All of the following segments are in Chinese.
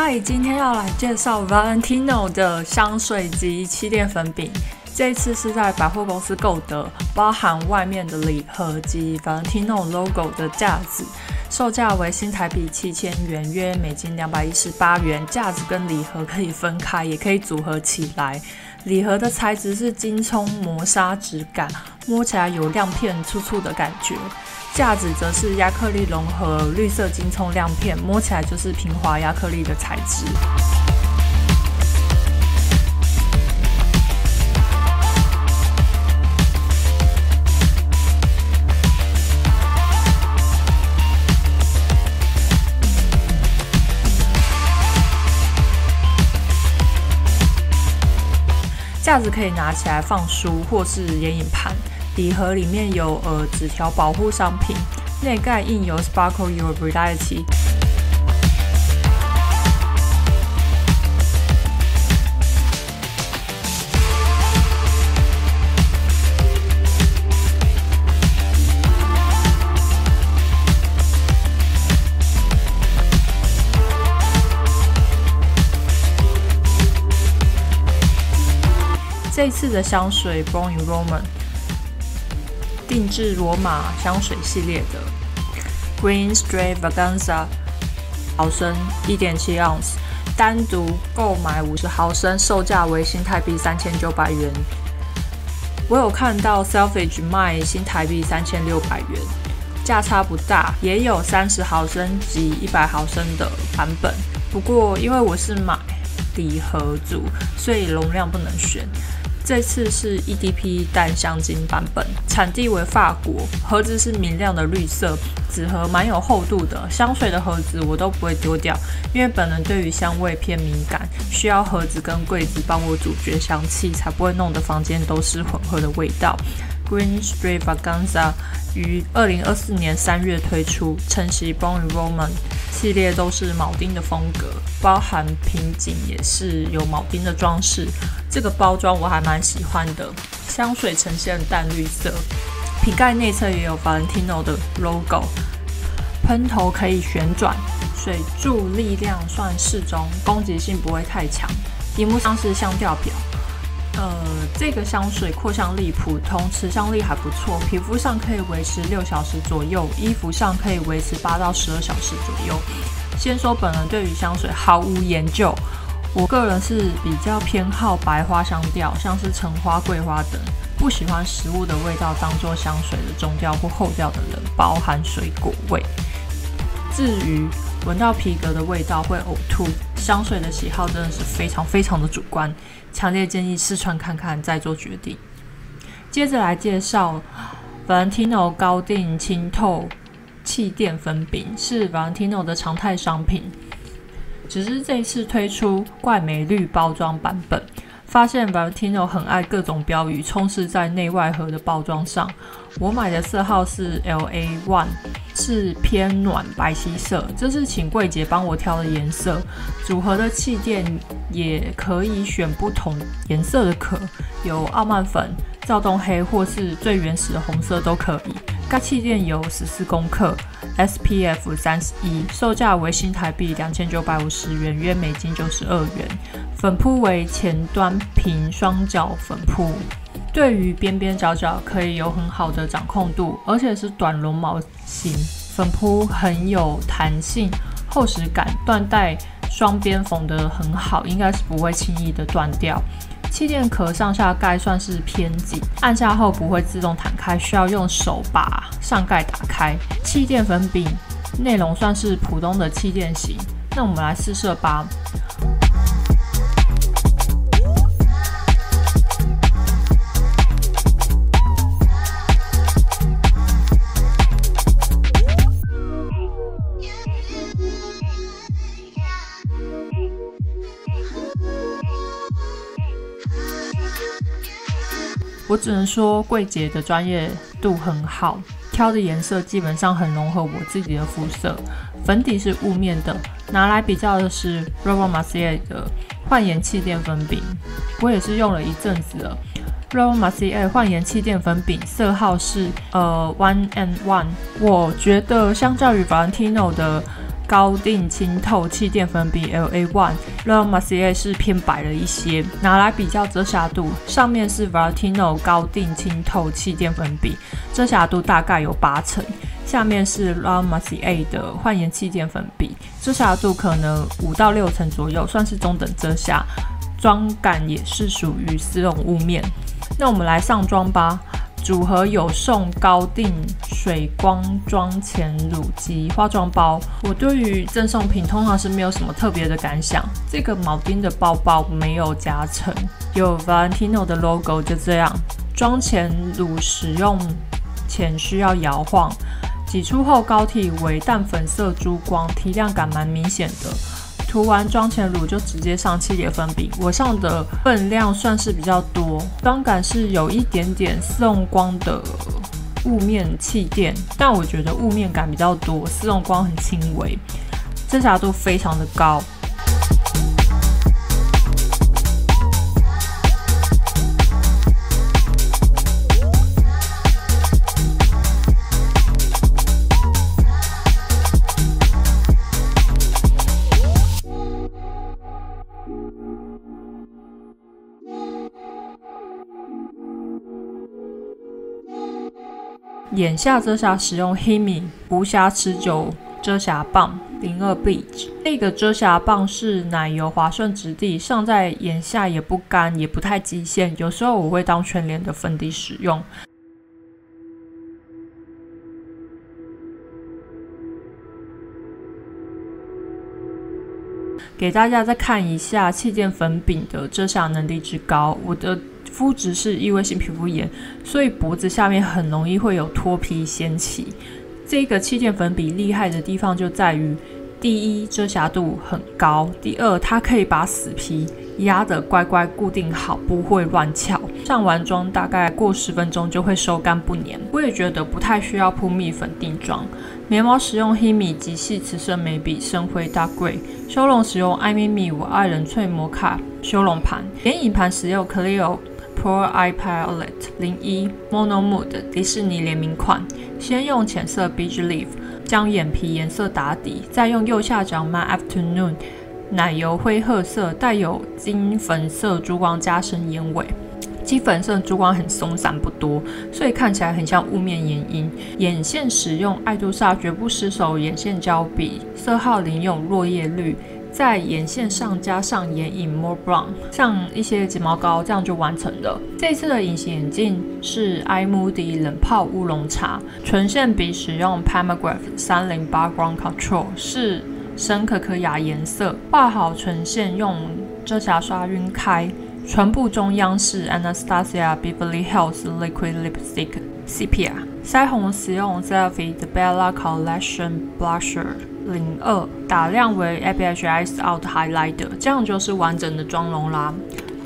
嗨，今天要来介绍 Valentino 的香水及气垫粉饼。这一次是在百货公司购得，包含外面的礼盒及 Valentino logo 的架子，售价为新台币7000元，约美金218元。架子跟礼盒可以分开，也可以组合起来。礼盒的材质是金葱磨砂质感，摸起来有亮片粗粗的感觉。架子则是亚克力融合绿色金葱亮片，摸起来就是平滑亚克力的材质。架子可以拿起来放书或是眼影盘。礼盒里面有纸条保护商品，内盖印有 Sparkle Your Reality。这一次的香水 Born in Rome 定制罗马香水系列的 Green Stravaganza 毫升 1.7 ounce， 单独购买50毫升，售价为新台币3900元。我有看到 Selfridge 卖新台币3600元，价差不大，也有30毫升及100毫升的版本。不过因为我是买礼盒组，所以容量不能选。这次是 EDP 淡香精版本，产地为法国，盒子是明亮的绿色，纸盒蛮有厚度的。香水的盒子我都不会丢掉，因为本人对于香味偏敏感，需要盒子跟柜子帮我阻绝香气，才不会弄得房间都是混合的味道。Green Stravaganza 于2024年3月推出，承袭 Born in Rome 系列都是铆钉的风格，包含瓶颈也是有铆钉的装饰。这个包装我还蛮喜欢的，香水呈现淡绿色，瓶盖内侧也有 Valentino 的 logo， 喷头可以旋转，水柱力量算适中，攻击性不会太强。题目上是香调表。这个香水扩香力普通，持香力还不错，皮肤上可以维持6小时左右，衣服上可以维持8到12小时左右。先说本人对于香水毫无研究，我个人是比较偏好白花香调，像是橙花、桂花等，不喜欢食物的味道当作香水的中调或后调的人，包含水果味。至于闻到皮革的味道会呕吐，香水的喜好真的是非常非常的主观，强烈建议试穿看看再做决定。接着来介绍 Valentino 高定清透气垫粉饼，是 Valentino 的常态商品，只是这一次推出怪美绿包装版本。发现 Valentino 很爱各种标语充斥在内外盒的包装上。我买的色号是 LA1， 是偏暖白皙色，这是请柜姐帮我挑的颜色。组合的气垫也可以选不同颜色的壳，有傲慢粉、躁动黑或是最原始的红色都可以。该气垫有14公克 ，SPF 31，售价为新台币2950元，约美金92元。粉扑为前端平双角粉扑，对于边边角角可以有很好的掌控度，而且是短绒毛型粉扑，很有弹性、厚实感，缎带双边缝得很好，应该是不会轻易的断掉。气垫壳上下盖算是偏紧，按下后不会自动弹开，需要用手把上盖打开。气垫粉饼内容算是普通的气垫型，那我们来试色吧。我只能说柜姐的专业度很好，挑的颜色基本上很融合我自己的肤色。粉底是雾面的，拿来比较的是 Laura Mercier 的焕颜气垫粉饼，我也是用了一阵子了。Laura Mercier 焕颜气垫粉饼色号是1&1，我觉得相较于 Valentino 的高定清透气垫粉笔 LA1 Laura Mercier 是偏白了一些，拿来比较遮瑕度，上面是 Valentino 高定清透气垫粉笔，遮瑕度大概有80%，下面是 Laura Mercier 的焕颜气垫粉笔，遮瑕度可能5到6成左右，算是中等遮瑕，妆感也是属于丝绒雾面。那我们来上妆吧。组合有送高定水光妆前乳及化妆包。我对于赠送品通常是没有什么特别的感想。这个铆钉的包包没有夹层，有 Valentino 的 logo， 就这样。妆前乳使用前需要摇晃，挤出后膏体为淡粉色珠光，提亮感蛮明显的。涂完妆前乳就直接上气垫粉笔，我上的分量算是比较多，妆感是有一点点丝绒光的雾面气垫，但我觉得雾面感比较多，丝绒光很轻微，遮瑕度非常的高。眼下遮瑕使用 Himi 无瑕持久遮瑕棒02 Beach， 这个遮瑕棒是奶油滑顺质地，上在眼下也不干，也不太极限，有时候我会当全脸的粉底使用。给大家再看一下气垫粉饼的遮瑕能力之高。我的肤质是异位性皮肤炎，所以脖子下面很容易会有脱皮掀起。这个气垫粉笔厉害的地方就在于，第一，遮瑕度很高；第二，它可以把死皮压得乖乖固定好，不会乱翘。上完妆大概过10分钟就会收干不粘。我也觉得不太需要铺蜜粉定妆。眉毛使用 Himi 极细瓷色眉笔深灰 Dark Grey， 修容使用艾咪咪我爱人萃摩卡修容盘，眼影盘使用 Clio Pro Eye Palette 01 Mono Mood 迪士尼联名款。先用浅色 Beige Leaf 将眼皮颜色打底，再用右下角 My Afternoon 奶油灰褐色带有金粉色珠光加深眼尾。金粉色珠光很松散不多，所以看起来很像雾面眼影。眼线使用爱杜莎绝不失手眼线胶笔，色号0用落叶绿，在眼线上加上眼影 More Brown， 像一些睫毛膏，这样就完成了。这次的隐形眼镜是 iMoody 冷泡乌龙茶，唇线笔使用 Palmograph 308 Ground Control， 是深可可雅颜色，画好唇线用遮瑕刷晕开。唇部中央是 Anastasia Beverly Hills Liquid Lipstick Sepia， 腮红使用 Zelfie 的 Bella Collection Blusher 02，打亮为 ABH Eyes Out Highlighter， 这样就是完整的妆容啦。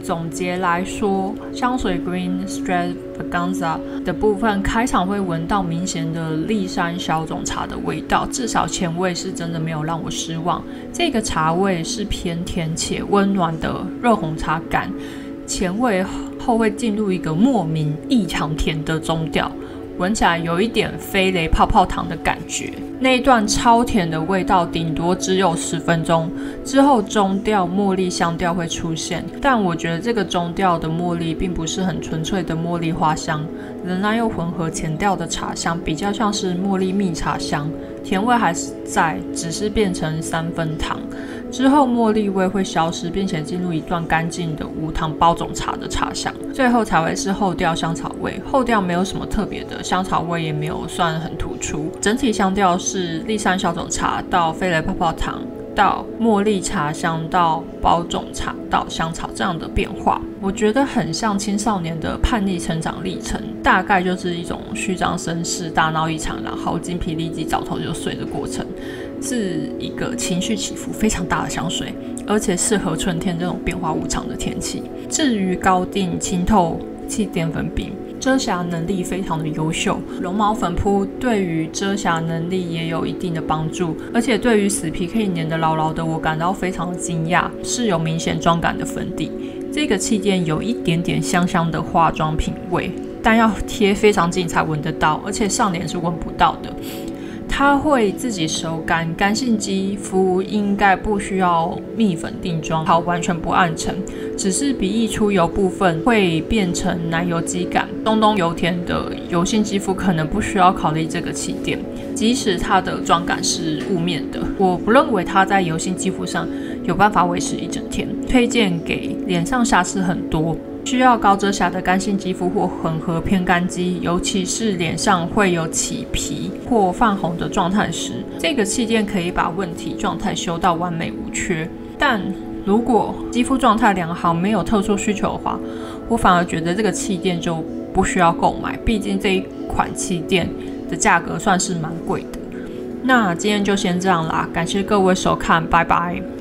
总结来说，香水 Green Extravaganza 的部分开场会闻到明显的骊山小种茶的味道，至少前味是真的没有让我失望。这个茶味是偏甜且温暖的热红茶感，前味后会进入一个莫名异常甜的中调，闻起来有一点飞雷泡泡糖的感觉。那一段超甜的味道顶多只有10分钟，之后中调茉莉香调会出现，但我觉得这个中调的茉莉并不是很纯粹的茉莉花香，仍然又混合前调的茶香，比较像是茉莉蜜茶香，甜味还是在，只是变成3分糖。之后茉莉味会消失，并且进入一段干净的无糖包种茶的茶香，最后才会是后调香草味。后调没有什么特别的，香草味也没有算很突出，整体香调是骊山小种茶到飞雷泡泡糖到茉莉茶香到包种茶到香草这样的变化，我觉得很像青少年的叛逆成长历程，大概就是一种虚张声势、大闹一场，然后精疲力尽、早头就睡的过程。是一个情绪起伏非常大的香水，而且适合春天这种变化无常的天气。至于高定清透气垫粉饼，遮瑕能力非常的优秀，绒毛粉扑对于遮瑕能力也有一定的帮助，而且对于死皮可以粘得牢牢的我感到非常的惊讶，是有明显妆感的粉底。这个气垫有一点点香香的化妆品味，但要贴非常近才闻得到，而且上脸是闻不到的。它会自己收干，干性肌肤应该不需要蜜粉定妆，好完全不暗沉，只是鼻翼出油部分会变成奶油肌感，东东油甜的油性肌肤可能不需要考虑这个气垫，即使它的妆感是雾面的，我不认为它在油性肌肤上有办法维持一整天，推荐给脸上瑕疵很多，需要高遮瑕的干性肌肤或混合偏干肌，尤其是脸上会有起皮或泛红的状态时，这个气垫可以把问题状态修到完美无缺。但如果肌肤状态良好，没有特殊需求的话，我反而觉得这个气垫就不需要购买，毕竟这一款气垫的价格算是蛮贵的。那今天就先这样啦，感谢各位收看，拜拜。